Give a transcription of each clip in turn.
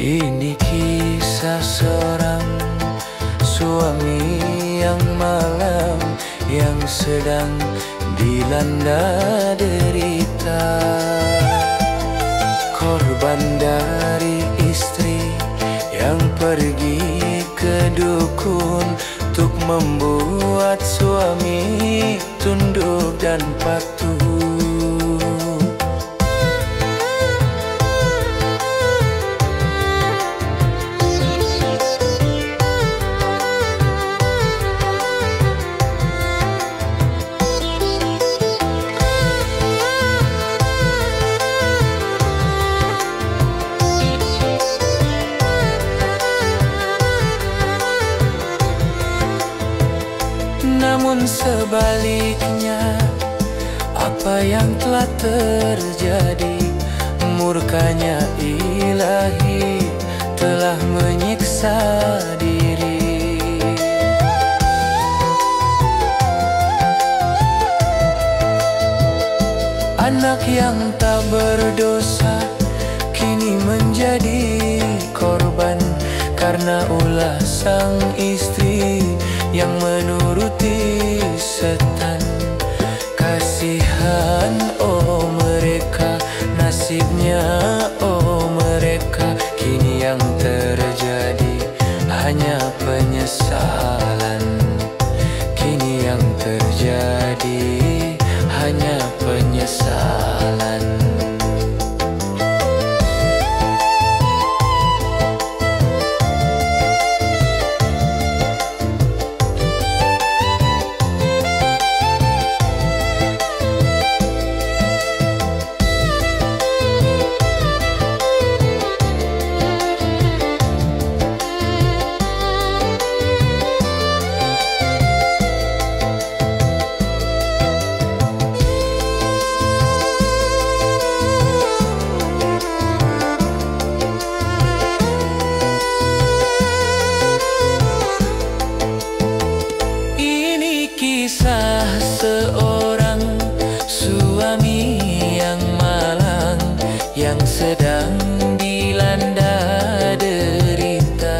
Ini kisah seorang suami yang malam, yang sedang dilanda derita. Korban dari istri yang pergi ke dukun untuk membuat suami tunduk dan patuh. Namun sebaliknya, apa yang telah terjadi, murkanya ilahi telah menyiksa diri. Anak yang tak berdosa kini menjadi korban karena ulah sang istri yang menuruti setan. Kasihan oh mereka, nasibnya oh mereka, kini yang terjadi hanya penyesalan. Kini yang terjadi hanya penyesalan. Kisah seorang suami yang malang, yang sedang dilanda derita.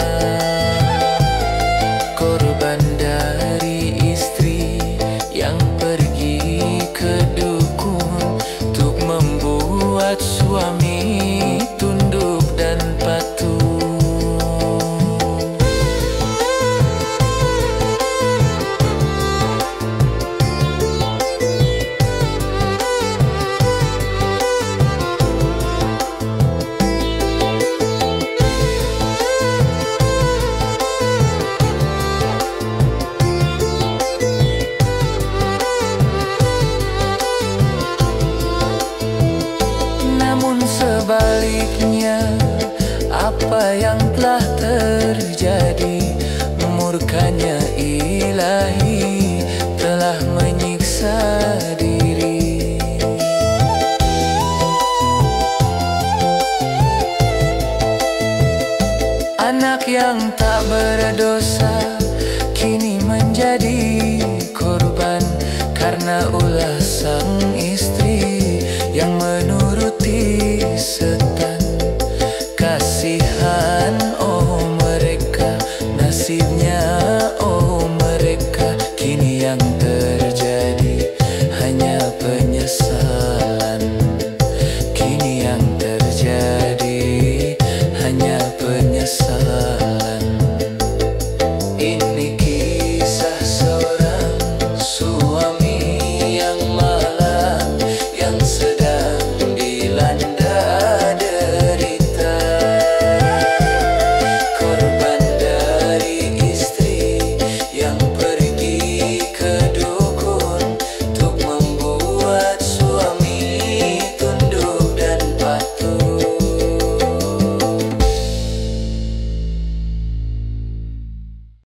Korban dari istri yang pergi ke dukun untuk membuat suami tunduk dan patuh. Namun sebaliknya, apa yang telah